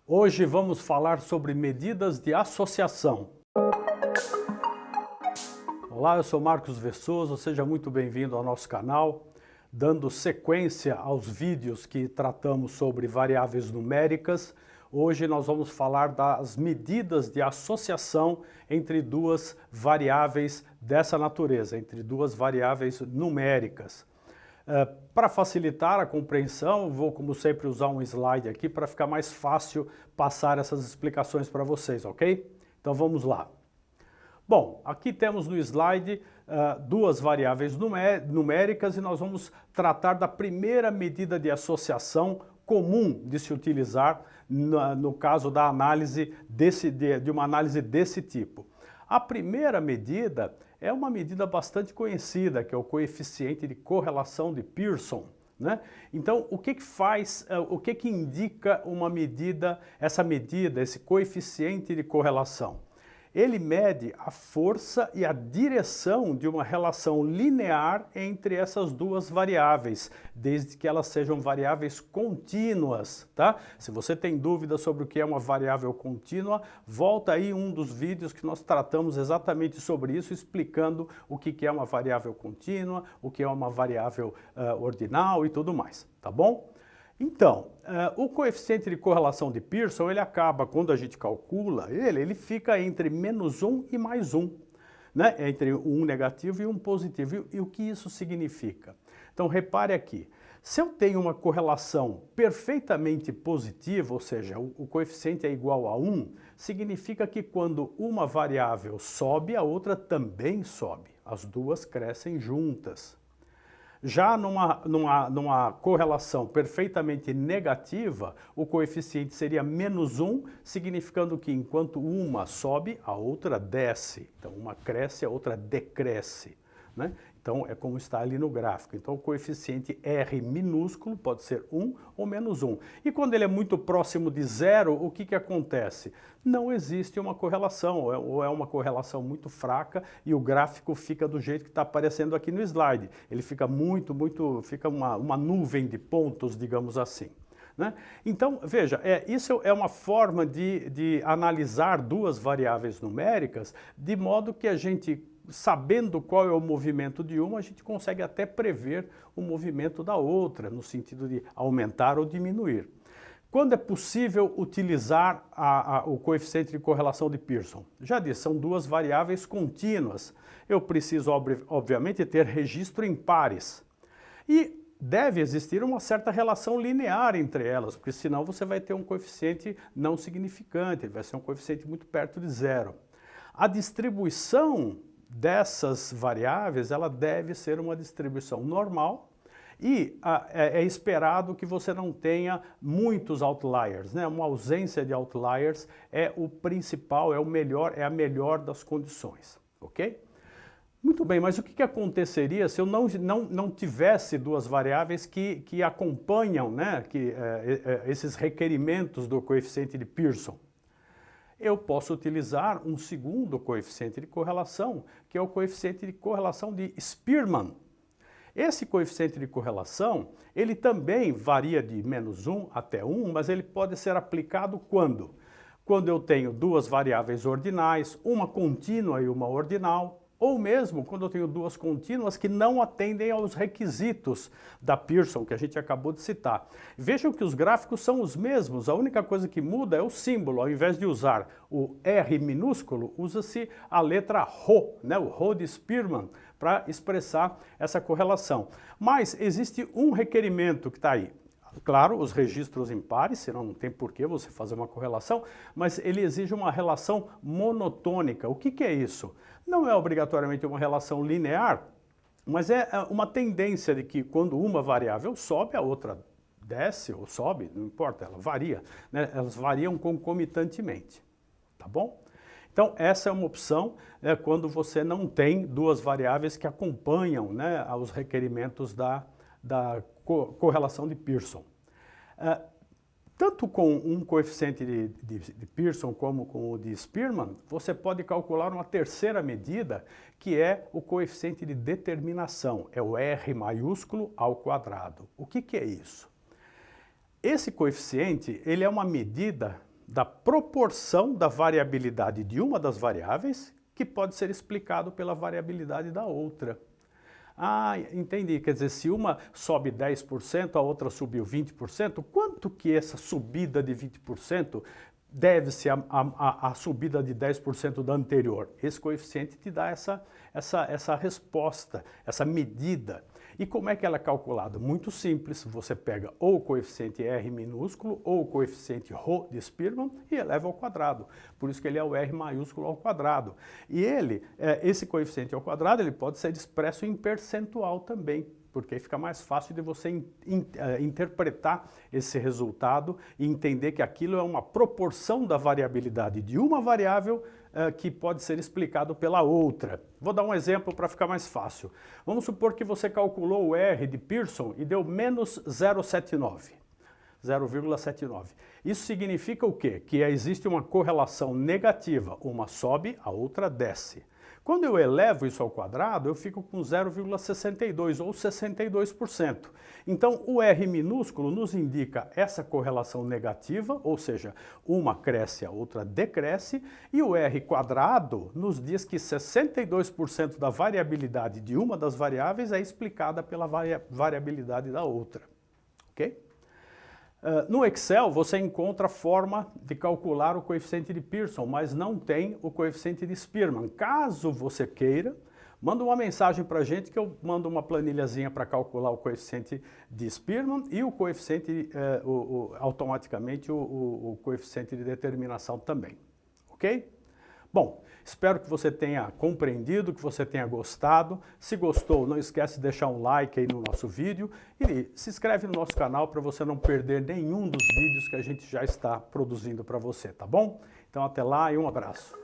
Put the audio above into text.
Hoje vamos falar sobre medidas de associação. Olá, eu sou Marcos Vessoso, seja muito bem-vindo ao nosso canal. Dando sequência aos vídeos que tratamos sobre variáveis numéricas, hoje nós vamos falar das medidas de associação entre duas variáveis dessa natureza, entre duas variáveis numéricas. Para facilitar a compreensão, vou, como sempre, usar um slide aqui para ficar mais fácil passar essas explicações para vocês, ok? Então vamos lá. Bom, aqui temos no slide duas variáveis numéricas e nós vamos tratar da primeira medida de associação comum de se utilizar no caso da análise de uma análise desse tipo. A primeira medida é uma medida bastante conhecida, que é o coeficiente de correlação de Pearson, né? Então, o que indica uma medida, esse coeficiente de correlação? Ele mede a força e a direção de uma relação linear entre essas duas variáveis, desde que elas sejam variáveis contínuas, tá? Se você tem dúvida sobre o que é uma variável contínua, volta aí um dos vídeos que nós tratamos exatamente sobre isso, explicando o que é uma variável contínua, o que é uma variável ordinal e tudo mais, tá bom? Então, o coeficiente de correlação de Pearson, ele acaba, quando a gente calcula ele fica entre -1 e +1, né? Entre um negativo e um positivo. E o que isso significa? Então, repare aqui, se eu tenho uma correlação perfeitamente positiva, ou seja, o coeficiente é igual a 1, significa que quando uma variável sobe, a outra também sobe. As duas crescem juntas. Já numa correlação perfeitamente negativa, o coeficiente seria -1, significando que enquanto uma sobe, a outra desce. Então, uma cresce, a outra decresce, né? Então, é como está ali no gráfico. Então, o coeficiente R minúsculo pode ser 1 ou -1. E quando ele é muito próximo de zero, o que acontece? Não existe uma correlação, ou é uma correlação muito fraca e o gráfico fica do jeito que está aparecendo aqui no slide. Ele fica fica uma nuvem de pontos, digamos assim, né? Então, veja, isso é uma forma de analisar duas variáveis numéricas, de modo que a gente, sabendo qual é o movimento de uma, a gente consegue até prever o movimento da outra, no sentido de aumentar ou diminuir. Quando é possível utilizar o coeficiente de correlação de Pearson? Já disse, são duas variáveis contínuas. Eu preciso, obviamente, ter registro em pares. E deve existir uma certa relação linear entre elas, porque senão você vai ter um coeficiente não significante, ele vai ser um coeficiente muito perto de zero. A distribuição dessas variáveis, ela deve ser uma distribuição normal e é esperado que você não tenha muitos outliers, né? Uma ausência de outliers é o principal, é a melhor das condições, ok? Muito bem, mas o que aconteceria se eu não tivesse duas variáveis que acompanham, né, esses requerimentos do coeficiente de Pearson? Eu posso utilizar um segundo coeficiente de correlação, que é o coeficiente de correlação de Spearman. Esse coeficiente de correlação, ele também varia de -1 até 1, mas ele pode ser aplicado quando? Quando eu tenho duas variáveis ordinais, uma contínua e uma ordinal, ou mesmo quando eu tenho duas contínuas que não atendem aos requisitos da Pearson, que a gente acabou de citar. Vejam que os gráficos são os mesmos, a única coisa que muda é o símbolo. Ao invés de usar o R minúsculo, usa-se a letra Rho, né? O Rho de Spearman, para expressar essa correlação. Mas existe um requerimento que está aí. Claro, os registros impares, senão não tem por que você fazer uma correlação, mas ele exige uma relação monotônica. O que é isso? Não é obrigatoriamente uma relação linear, mas é uma tendência de que quando uma variável sobe, a outra desce ou sobe, não importa, ela varia, né? Elas variam concomitantemente, tá bom? Então, essa é uma opção quando você não tem duas variáveis que acompanham, né, os requerimentos da correlação de Pearson. Tanto com um coeficiente de Pearson como com o de Spearman, você pode calcular uma terceira medida, que é o coeficiente de determinação, é o R maiúsculo ao quadrado. O que é isso? Esse coeficiente, ele é uma medida da proporção da variabilidade de uma das variáveis, que pode ser explicado pela variabilidade da outra. Ah, entendi. Quer dizer, se uma sobe 10%, a outra subiu 20%, quanto que essa subida de 20% deve-se à subida de 10% da anterior? Esse coeficiente te dá essa resposta, essa medida. E como é que ela é calculada? Muito simples, você pega ou o coeficiente R minúsculo ou o coeficiente ρ de Spearman e eleva ao quadrado. Por isso que ele é o R maiúsculo ao quadrado. E esse coeficiente ao quadrado, ele pode ser expresso em percentual também, porque aí fica mais fácil de você interpretar esse resultado e entender que aquilo é uma proporção da variabilidade de uma variável que pode ser explicado pela outra. Vou dar um exemplo para ficar mais fácil. Vamos supor que você calculou o R de Pearson e deu menos 0,79. 0,79. Isso significa o quê? Que existe uma correlação negativa, uma sobe, a outra desce. Quando eu elevo isso ao quadrado, eu fico com 0,62 ou 62%. Então, o R minúsculo nos indica essa correlação negativa, ou seja, uma cresce, a outra decresce, e o R quadrado nos diz que 62% da variabilidade de uma das variáveis é explicada pela variabilidade da outra. Ok? No Excel, você encontra a forma de calcular o coeficiente de Pearson, mas não tem o coeficiente de Spearman. Caso você queira, manda uma mensagem para a gente que eu mando uma planilhazinha para calcular o coeficiente de Spearman e o coeficiente, automaticamente, o coeficiente de determinação também. Ok? Bom, espero que você tenha compreendido, que você tenha gostado. Se gostou, não esquece de deixar um like aí no nosso vídeo e se inscreve no nosso canal para você não perder nenhum dos vídeos que a gente já está produzindo para você, tá bom? Então até lá e um abraço.